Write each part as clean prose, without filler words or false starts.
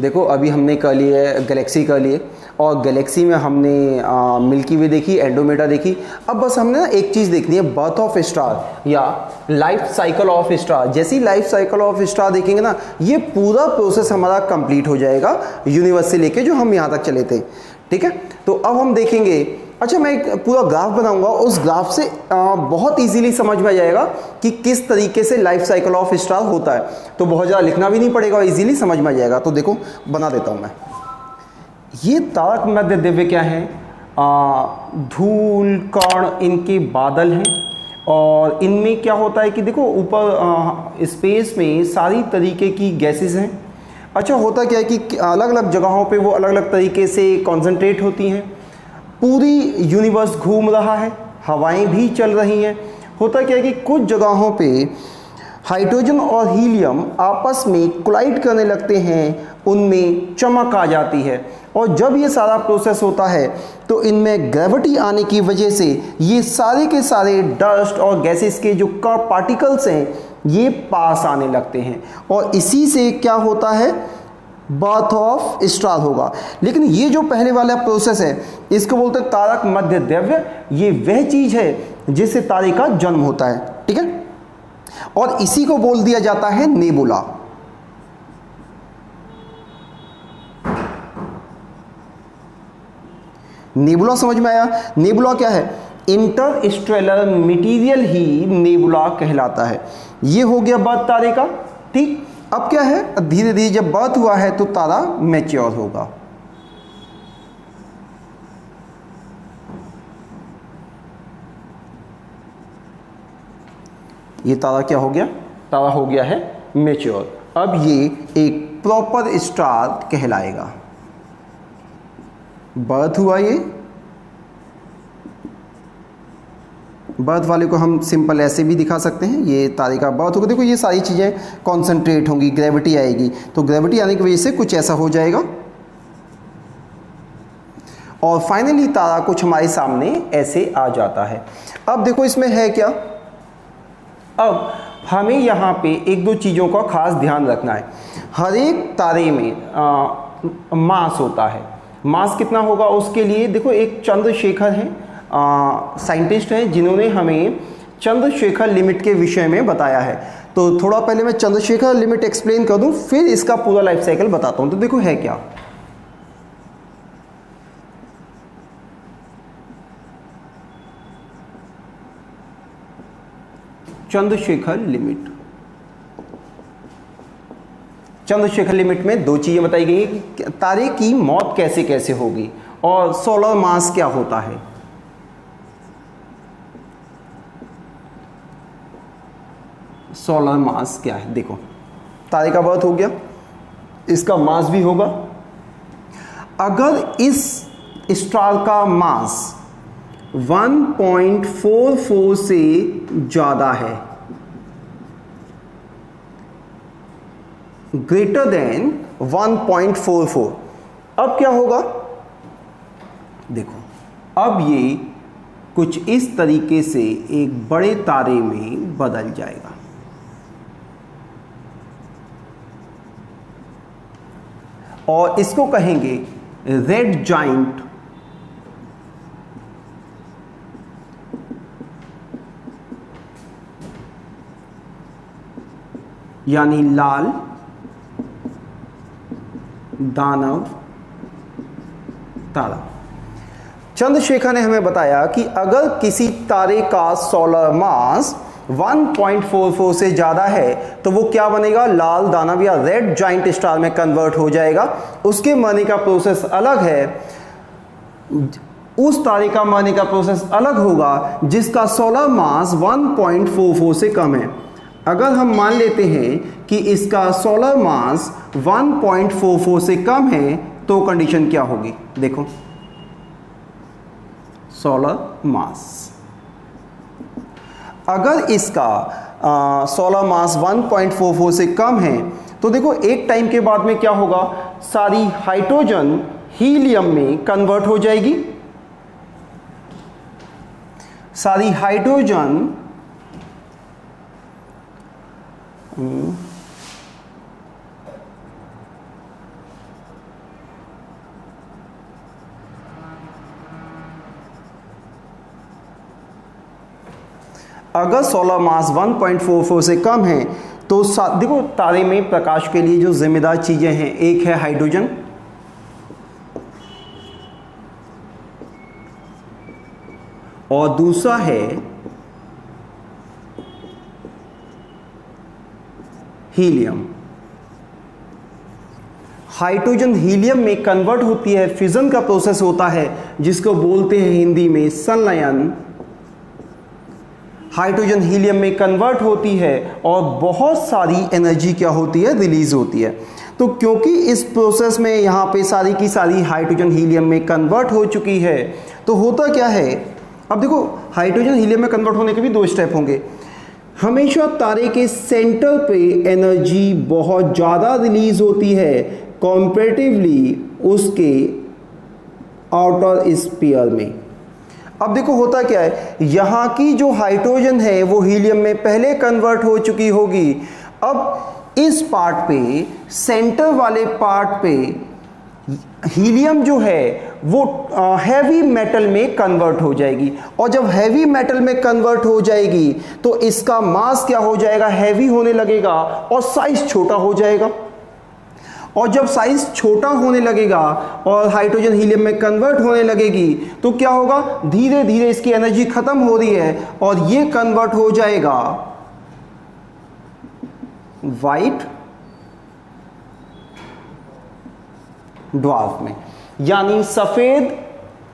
देखो अभी हमने कर लिए गैलेक्सी कर लिए, और गैलेक्सी में हमने मिल्की वे देखी, एंड्रोमेडा देखी। अब बस हमने ना एक चीज़ देखनी है, बर्थ ऑफ स्टार या लाइफ साइकिल ऑफ स्टार। जैसी लाइफ साइकिल ऑफ स्टार देखेंगे ना, ये पूरा प्रोसेस हमारा कंप्लीट हो जाएगा यूनिवर्स से लेके जो हम यहाँ तक चले थे। ठीक है, तो अब हम देखेंगे। अच्छा, मैं एक पूरा ग्राफ बनाऊंगा, उस ग्राफ से बहुत इजीली समझ में आ जाएगा कि किस तरीके से लाइफ साइकिल ऑफ स्टार होता है। तो बहुत ज़्यादा लिखना भी नहीं पड़ेगा, इजीली समझ में आ जाएगा। तो देखो बना देता हूँ मैं। ये तारक मध्य दिव्य क्या है? धूल कण इनके बादल हैं, और इनमें क्या होता है कि देखो ऊपर स्पेस में सारी तरीके की गैसेस हैं। अच्छा, होता क्या है कि अलग अलग जगहों पे वो अलग अलग तरीके से कॉन्सेंट्रेट होती हैं। पूरी यूनिवर्स घूम रहा है, हवाएं भी चल रही हैं। होता क्या है कि कुछ जगहों पे हाइड्रोजन और हीलियम आपस में कोलाइड करने लगते हैं, उनमें चमक आ जाती है। और जब ये सारा प्रोसेस होता है तो इनमें ग्रेविटी आने की वजह से ये सारे के सारे डस्ट और गैसेस के जो पार्टिकल्स हैं ये पास आने लगते हैं, और इसी से क्या होता है? बर्थ ऑफ स्टार होगा। लेकिन ये जो पहले वाला प्रोसेस है इसको बोलते हैं तारक मध्य दिव्य। ये वह चीज है जिससे तारे का जन्म होता है। ठीक है, और इसी को बोल दिया जाता है नेबुला। नेबुला समझ में आया? नेबुला क्या है? इंटरस्टेलर मटेरियल ही नेबुला कहलाता है। ये हो गया बर्थ तारे का। ठीक, अब क्या है? धीरे धीरे जब बर्थ हुआ है तो तारा मैच्योर होगा। ये तारा क्या हो गया? तारा हो गया है मैच्योर। अब ये एक प्रॉपर स्टार कहलाएगा। बर्थ हुआ, ये बर्थ वाले को हम सिंपल ऐसे भी दिखा सकते हैं। ये तारे का बर्थ होगा। देखो ये सारी चीज़ें कॉन्सेंट्रेट होंगी, ग्रेविटी आएगी, तो ग्रेविटी आने की वजह से कुछ ऐसा हो जाएगा, और फाइनली तारा कुछ हमारे सामने ऐसे आ जाता है। अब देखो इसमें है क्या? अब हमें यहाँ पे एक दो चीज़ों का खास ध्यान रखना है। हर एक तारे में मास होता है। मास कितना होगा उसके लिए देखो, एक चंद्रशेखर हैं, साइंटिस्ट हैं जिन्होंने हमें चंद्रशेखर लिमिट के विषय में बताया है। तो थोड़ा पहले मैं चंद्रशेखर लिमिट एक्सप्लेन कर दूं, फिर इसका पूरा लाइफ साइकिल बताता हूं। तो देखो है क्या? चंद्रशेखर लिमिट। चंद्रशेखर लिमिट में दो चीजें बताई गई कि तारे की मौत कैसे कैसे होगी, और सोलर मास क्या होता है। सोलर मास क्या है? देखो तारे का बर्थ हो गया, इसका मास भी होगा। अगर इस स्टार का मास 1.44 से ज्यादा है, ग्रेटर देन 1.44, अब क्या होगा? देखो अब ये कुछ इस तरीके से एक बड़े तारे में बदल जाएगा। और इसको कहेंगे रेड जाइंट, यानी लाल दानव तारा। चंद्रशेखर ने हमें बताया कि अगर किसी तारे का सोलर मास 1.44 से ज़्यादा है तो वो क्या बनेगा? लाल दानव या रेड जाइंट स्टार में कन्वर्ट हो जाएगा। उसके मरने का प्रोसेस अलग है, उस तारे का मरने का प्रोसेस अलग होगा जिसका सोलर मास 1.44 से कम है। अगर हम मान लेते हैं कि इसका सोलर मास 1.44 से कम है तो कंडीशन क्या होगी? देखो सोलर मास, अगर इसका सोलर मास 1.44 से कम है तो देखो एक टाइम के बाद में क्या होगा? सारी हाइड्रोजन हीलियम में कन्वर्ट हो जाएगी। सारी हाइड्रोजन अगर सोलर मास 1.44 से कम है तो देखो तारे में प्रकाश के लिए जो जिम्मेदार चीजें हैं, एक है हाइड्रोजन, और दूसरा है हीलियम। हाइड्रोजन हीलियम में कन्वर्ट होती है, फिजन का प्रोसेस होता है जिसको बोलते हैं हिंदी में संलयन। हाइड्रोजन हीलियम में कन्वर्ट होती है और बहुत सारी एनर्जी क्या होती है, रिलीज होती है। तो क्योंकि इस प्रोसेस में यहाँ पे सारी की सारी हाइड्रोजन हीलियम में कन्वर्ट हो चुकी है, तो होता क्या है, अब देखो हाइड्रोजन हीलियम में कन्वर्ट होने के भी दो स्टेप होंगे। हमेशा तारे के सेंटर पे एनर्जी बहुत ज़्यादा रिलीज होती है कंपैरेटिवली उसके आउटर स्फीयर में। अब देखो होता क्या है, यहाँ की जो हाइड्रोजन है वो हीलियम में पहले कन्वर्ट हो चुकी होगी। अब इस पार्ट पे, सेंटर वाले पार्ट पे हीलियम जो है वो हैवी मेटल में कन्वर्ट हो जाएगी, और जब हैवी मेटल में कन्वर्ट हो जाएगी तो इसका मास क्या हो जाएगा, हैवी होने लगेगा और साइज छोटा हो जाएगा। और जब साइज छोटा होने लगेगा और हाइड्रोजन हीलियम में कन्वर्ट होने लगेगी तो क्या होगा, धीरे धीरे इसकी एनर्जी खत्म हो रही है और ये कन्वर्ट हो जाएगा व्हाइट ड्वार्फ में, यानी सफेद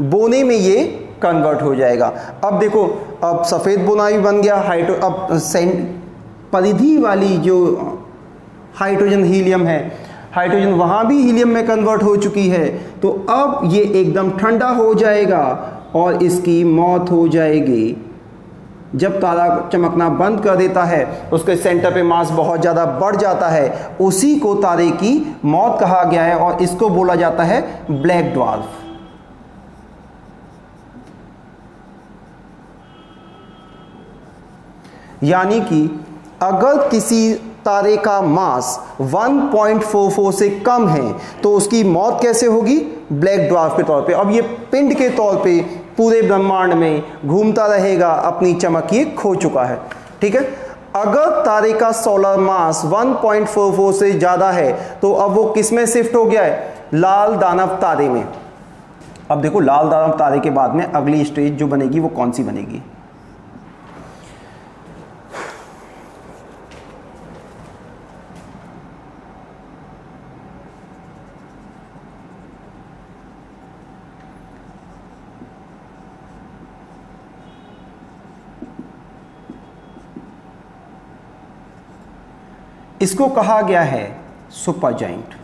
बोने में ये कन्वर्ट हो जाएगा। अब देखो, अब सफेद बोना भी बन गया, अब परिधि वाली जो हाइड्रोजन हीलियम है, हाइड्रोजन वहाँ भी हीलियम में कन्वर्ट हो चुकी है, तो अब ये एकदम ठंडा हो जाएगा और इसकी मौत हो जाएगी। जब तारा चमकना बंद कर देता है, उसके सेंटर पे मास बहुत ज़्यादा बढ़ जाता है, उसी को तारे की मौत कहा गया है और इसको बोला जाता है ब्लैक ड्वार्फ। यानी कि अगर किसी तारे का मास 1.44 से कम है तो उसकी मौत कैसे होगी, ब्लैक ड्वार्फ के तौर पे। अब ये पिंड के तौर पे पूरे ब्रह्मांड में घूमता रहेगा, अपनी चमक ये खो चुका है। ठीक है, अगर तारे का सोलर मास 1.44 से ज़्यादा है तो अब वो किस में शिफ्ट हो गया है, लाल दानव तारे में। अब देखो, लाल दानव तारे के बाद में अगली स्टेज जो बनेगी वो कौन सी बनेगी, इसको कहा गया है सुपर जाइंट।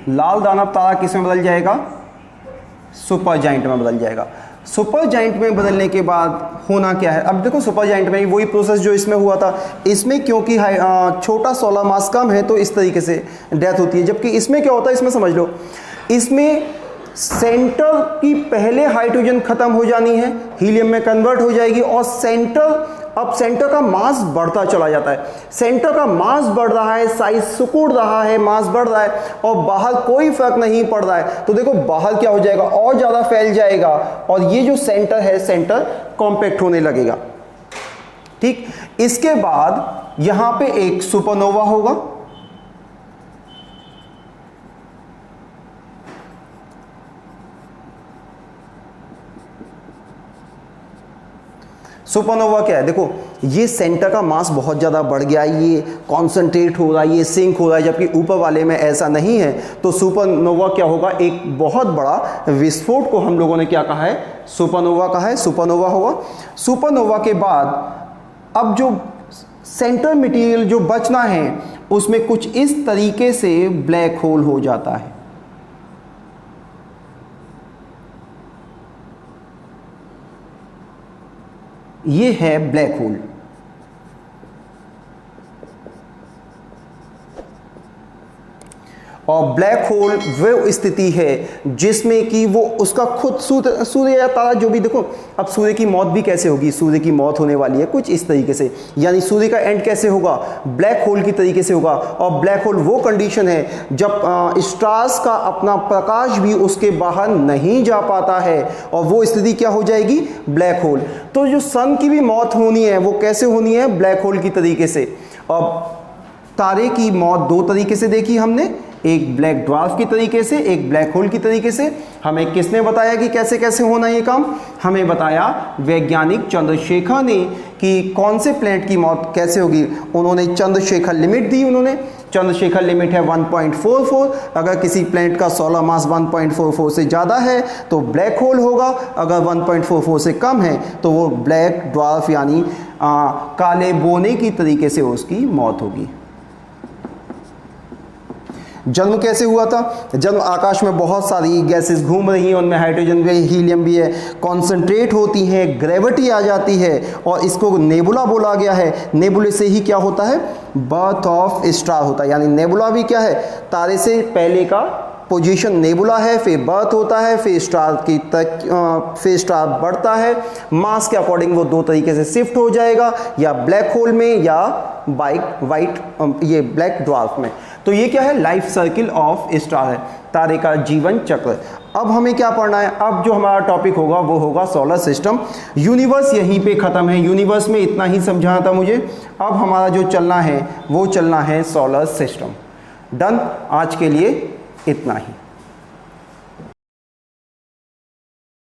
लाल दानव तारा किस में बदल जाएगा, सुपर जाइंट में बदल जाएगा। सुपर जाइंट में बदलने के बाद होना क्या है, अब देखो सुपर जाइंट में वही प्रोसेस जो इसमें हुआ था, इसमें क्योंकि छोटा सोलर मास कम है तो इस तरीके से डेथ होती है, जबकि इसमें क्या होता है, इसमें समझ लो, इसमें सेंटर की पहले हाइड्रोजन खत्म हो जानी है, हीलियम में कन्वर्ट हो जाएगी और सेंटर का मास बढ़ता चला जाता है। सेंटर का मास बढ़ रहा है, साइज सिकुड़ रहा है, मास बढ़ रहा है और बाहर कोई फर्क नहीं पड़ रहा है, तो देखो बाहर क्या हो जाएगा, और ज्यादा फैल जाएगा और ये जो सेंटर है, सेंटर कॉम्पैक्ट होने लगेगा। ठीक, इसके बाद यहां पे एक सुपरनोवा होगा, सुपरनोवा क्या है, देखो ये सेंटर का मास बहुत ज़्यादा बढ़ गया, ये कॉन्सेंट्रेट हो रहा है, ये सिंक हो रहा है, जबकि ऊपर वाले में ऐसा नहीं है। तो सुपरनोवा क्या होगा, एक बहुत बड़ा विस्फोट को हम लोगों ने क्या कहा है, सुपरनोवा कहा है, सुपरनोवा होगा। सुपरनोवा के बाद अब जो सेंटर मटेरियल जो बचना है उसमें कुछ इस तरीके से ब्लैक होल हो जाता है। ये है ब्लैक होल। और ब्लैक होल वो स्थिति है जिसमें कि वो उसका खुद सूर्य या तारा जो भी, देखो अब सूर्य की मौत भी कैसे होगी, सूर्य की मौत होने वाली है कुछ इस तरीके से, यानी सूर्य का एंड कैसे होगा, ब्लैक होल की तरीके से होगा। और ब्लैक होल वो कंडीशन है जब स्टार्स का अपना प्रकाश भी उसके बाहर नहीं जा पाता है, और वो स्थिति क्या हो जाएगी, ब्लैक होल। तो जो सन की भी मौत होनी है वो कैसे होनी है, ब्लैक होल की तरीके से। और तारे की मौत दो तरीके से देखी हमने, एक ब्लैक ड्वार्फ की तरीके से, एक ब्लैक होल की तरीके से। हमें किसने बताया कि कैसे कैसे होना ये काम, हमें बताया वैज्ञानिक चंद्रशेखर ने कि कौन से प्लैनेट की मौत कैसे होगी। उन्होंने चंद्रशेखर लिमिट दी, उन्होंने चंद्रशेखर लिमिट है 1.44। अगर किसी प्लैनेट का सोलर मास 1.44 से ज़्यादा है तो ब्लैक होल होगा, अगर 1.44 से कम है तो वो ब्लैक ड्वार्फ यानी काले बोने की तरीके से उसकी मौत होगी। जन्म कैसे हुआ था, जन्म आकाश में बहुत सारी गैसेस घूम रही हैं, उनमें हाइड्रोजन भी, हीलियम भी है, कॉन्सेंट्रेट होती हैं, ग्रेविटी आ जाती है और इसको नेबुला बोला गया है। नेबुले से ही क्या होता है, बर्थ ऑफ स्टार होता है, यानी नेबुला भी क्या है, तारे से पहले का पोजीशन नेबुला है, फिर बर्थ होता है, फिर स्टार बढ़ता है, मास के अकॉर्डिंग वो दो तरीके से शिफ्ट हो जाएगा, या ब्लैक होल में या ये ब्लैक ड्वार्फ में। तो ये क्या है, लाइफ सर्किल ऑफ स्टार है, तारे का जीवन चक्र। अब हमें क्या पढ़ना है, अब जो हमारा टॉपिक होगा वो होगा सोलर सिस्टम। यूनिवर्स यहीं पे ख़त्म है, यूनिवर्स में इतना ही समझाना था मुझे। अब हमारा जो चलना है वो चलना है सोलर सिस्टम। डन, आज के लिए इतना ही।